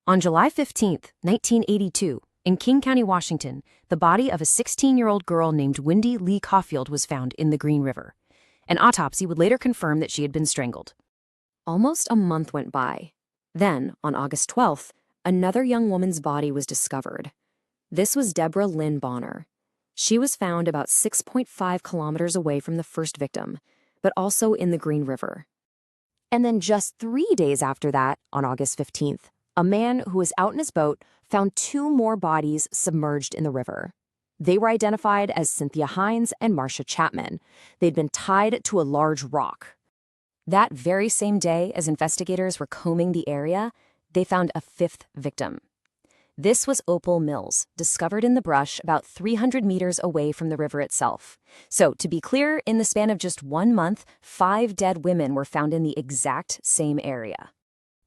On July 15, 1982, in King County, Washington, the body of a 16-year-old girl named Wendy Lee Coffield was found in the Green River. An autopsy would later confirm that she had been strangled. Almost a month went by. Then, on August 12th, another young woman's body was discovered. This was Debra Lynn Bonner. She was found about 6.5 kilometers away from the first victim, but also in the Green River. And then just 3 days after that, on August 15th, a man who was out in his boat found 2 more bodies submerged in the river. They were identified as Cynthia Hines and Marcia Chapman. They'd been tied to a large rock. That very same day, as investigators were combing the area, they found a 5th victim. This was Opal Mills, discovered in the brush about 300 meters away from the river itself. So, to be clear, in the span of just 1 month, 5 dead women were found in the exact same area.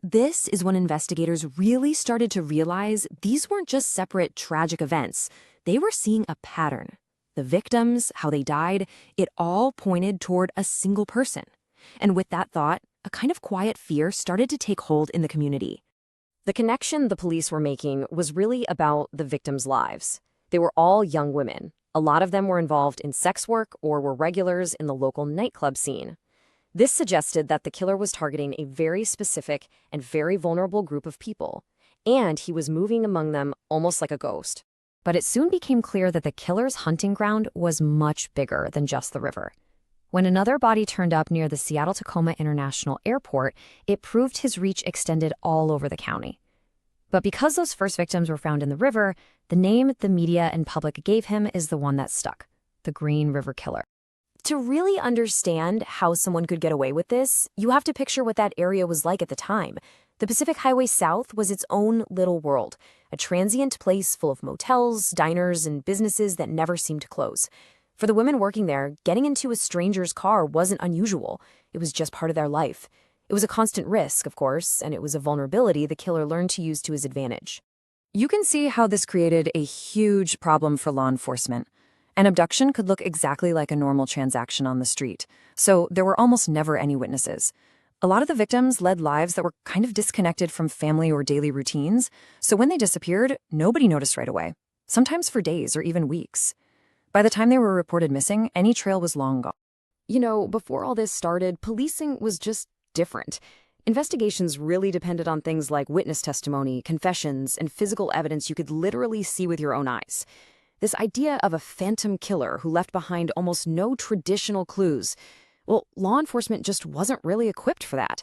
This is when investigators really started to realize these weren't just separate tragic events. They were seeing a pattern. The victims, how they died, it all pointed toward a single person. And with that thought, a kind of quiet fear started to take hold in the community. The connection the police were making was really about the victims' lives. They were all young women. A lot of them were involved in sex work or were regulars in the local nightclub scene. This suggested that the killer was targeting a very specific and very vulnerable group of people, and he was moving among them almost like a ghost. But it soon became clear that the killer's hunting ground was much bigger than just the river. When another body turned up near the Seattle-Tacoma International Airport, it proved his reach extended all over the county. But because those first victims were found in the river, the name the media and public gave him is the one that stuck, the Green River Killer. To really understand how someone could get away with this, you have to picture what that area was like at the time. The Pacific Highway South was its own little world, a transient place full of motels, diners, and businesses that never seemed to close. For the women working there, getting into a stranger's car wasn't unusual. It was just part of their life. It was a constant risk, of course, and it was a vulnerability the killer learned to use to his advantage. You can see how this created a huge problem for law enforcement. An abduction could look exactly like a normal transaction on the street, so there were almost never any witnesses. A lot of the victims led lives that were kind of disconnected from family or daily routines, so when they disappeared, nobody noticed right away, sometimes for days or even weeks. By the time they were reported missing, any trail was long gone. You know, before all this started, policing was just different. Investigations really depended on things like witness testimony, confessions, and physical evidence you could literally see with your own eyes. This idea of a phantom killer who left behind almost no traditional clues, well, law enforcement just wasn't really equipped for that.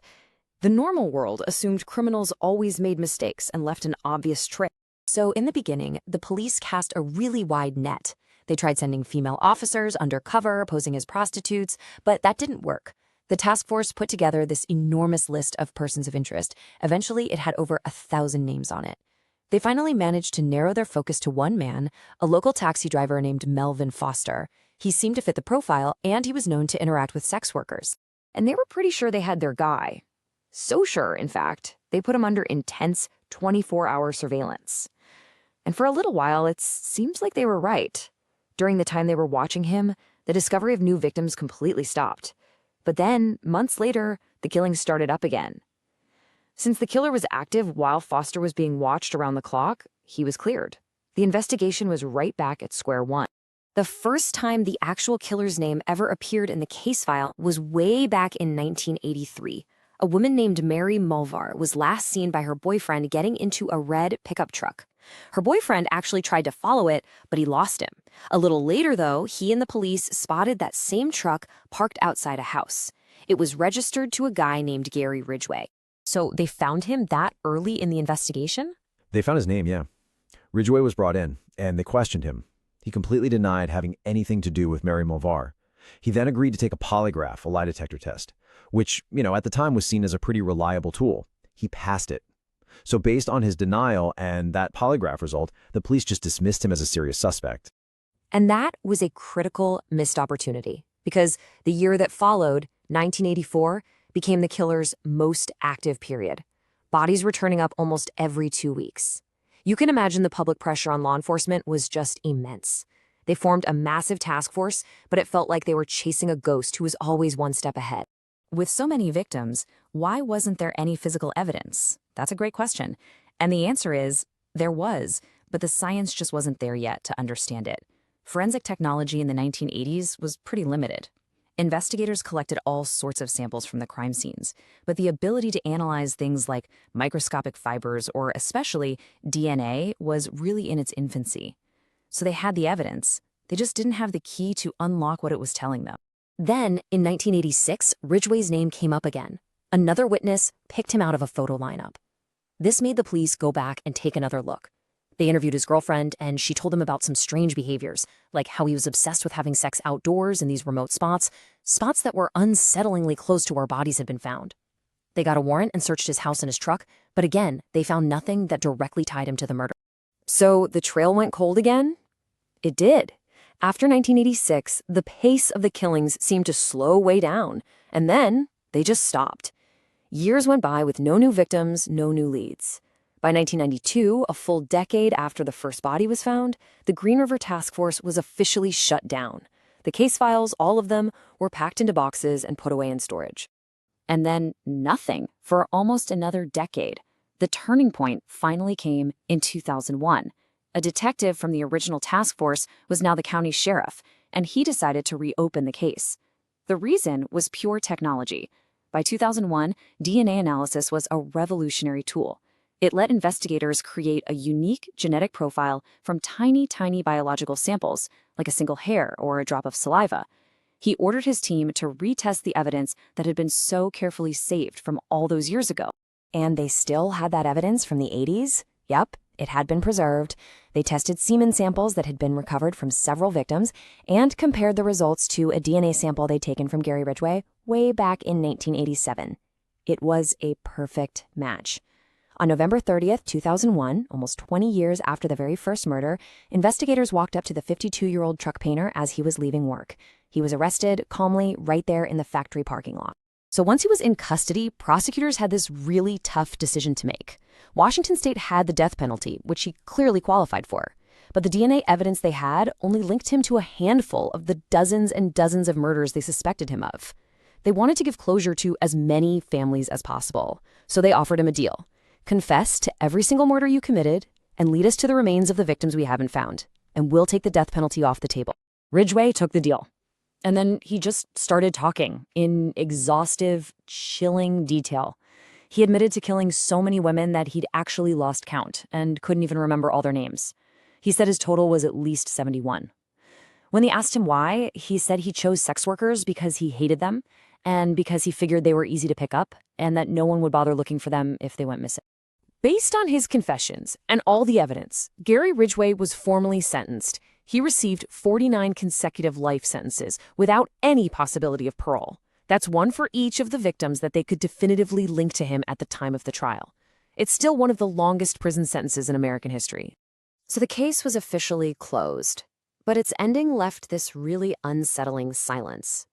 The normal world assumed criminals always made mistakes and left an obvious trail. So in the beginning, the police cast a really wide net. They tried sending female officers undercover, posing as prostitutes, but that didn't work. The task force put together this enormous list of persons of interest. Eventually, it had over 1,000 names on it. They finally managed to narrow their focus to one man, a local taxi driver named Melvin Foster. He seemed to fit the profile, and he was known to interact with sex workers. And they were pretty sure they had their guy. So sure, in fact, they put him under intense 24-hour surveillance. And for a little while, it seems like they were right. During the time they were watching him, the discovery of new victims completely stopped. But then, months later, the killings started up again. Since the killer was active while Foster was being watched around the clock, he was cleared. The investigation was right back at square one. The first time the actual killer's name ever appeared in the case file was way back in 1983. A woman named Mary Mulvar was last seen by her boyfriend getting into a red pickup truck. Her boyfriend actually tried to follow it, but he lost him. A little later, though, he and the police spotted that same truck parked outside a house. It was registered to a guy named Gary Ridgway. So they found him that early in the investigation? They found his name, yeah. Ridgway was brought in, and they questioned him. He completely denied having anything to do with Mary Mulvar. He then agreed to take a polygraph, a lie detector test, which, at the time was seen as a pretty reliable tool. He passed it. So based on his denial and that polygraph result, the police just dismissed him as a serious suspect. And that was a critical missed opportunity, because the year that followed, 1984, became the killer's most active period. Bodies were turning up almost every 2 weeks. You can imagine the public pressure on law enforcement was just immense. They formed a massive task force, but it felt like they were chasing a ghost who was always one step ahead. With so many victims, why wasn't there any physical evidence? That's a great question. And the answer is, there was, but the science just wasn't there yet to understand it. Forensic technology in the 1980s was pretty limited. Investigators collected all sorts of samples from the crime scenes, but the ability to analyze things like microscopic fibers or especially DNA was really in its infancy. So they had the evidence, they just didn't have the key to unlock what it was telling them. Then, in 1986, Ridgway's name came up again. Another witness picked him out of a photo lineup. This made the police go back and take another look. They interviewed his girlfriend, and she told them about some strange behaviors, like how he was obsessed with having sex outdoors in these remote spots that were unsettlingly close to where bodies had been found. They got a warrant and searched his house and his truck, but again, they found nothing that directly tied him to the murder. So the trail went cold again? It did. After 1986, the pace of the killings seemed to slow way down, and then they just stopped. Years went by with no new victims, no new leads. By 1992, a full decade after the first body was found, the Green River Task Force was officially shut down. The case files, all of them, were packed into boxes and put away in storage. And then nothing for almost another decade. The turning point finally came in 2001. A detective from the original task force was now the county sheriff, and he decided to reopen the case. The reason was pure technology. By 2001, DNA analysis was a revolutionary tool. It let investigators create a unique genetic profile from tiny, tiny biological samples, like a single hair or a drop of saliva. He ordered his team to retest the evidence that had been so carefully saved from all those years ago. And they still had that evidence from the 80s? Yep, it had been preserved. They tested semen samples that had been recovered from several victims and compared the results to a DNA sample they'd taken from Gary Ridgway way back in 1987. It was a perfect match. On November 30th, 2001, almost 20 years after the very first murder, investigators walked up to the 52-year-old truck painter as he was leaving work. He was arrested, calmly, right there in the factory parking lot. So once he was in custody, prosecutors had this really tough decision to make. Washington state had the death penalty, which he clearly qualified for. But the DNA evidence they had only linked him to a handful of the dozens and dozens of murders they suspected him of. They wanted to give closure to as many families as possible. So they offered him a deal. Confess to every single murder you committed and lead us to the remains of the victims we haven't found, and we'll take the death penalty off the table. Ridgway took the deal. And then he just started talking in exhaustive, chilling detail. He admitted to killing so many women that he'd actually lost count and couldn't even remember all their names. He said his total was at least 71. When they asked him why, he said he chose sex workers because he hated them and because he figured they were easy to pick up and that no one would bother looking for them if they went missing. Based on his confessions and all the evidence, Gary Ridgway was formally sentenced. He received 49 consecutive life sentences without any possibility of parole. That's one for each of the victims that they could definitively link to him at the time of the trial. It's still one of the longest prison sentences in American history. So the case was officially closed, but its ending left this really unsettling silence.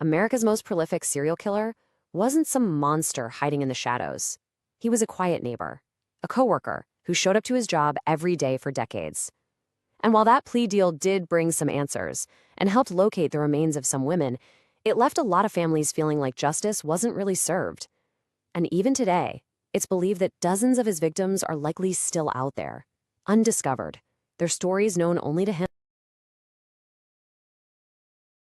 America's most prolific serial killer wasn't some monster hiding in the shadows. He was a quiet neighbor, a coworker who showed up to his job every day for decades. And while that plea deal did bring some answers and helped locate the remains of some women, it left a lot of families feeling like justice wasn't really served. And even today, it's believed that dozens of his victims are likely still out there, undiscovered, their stories known only to him.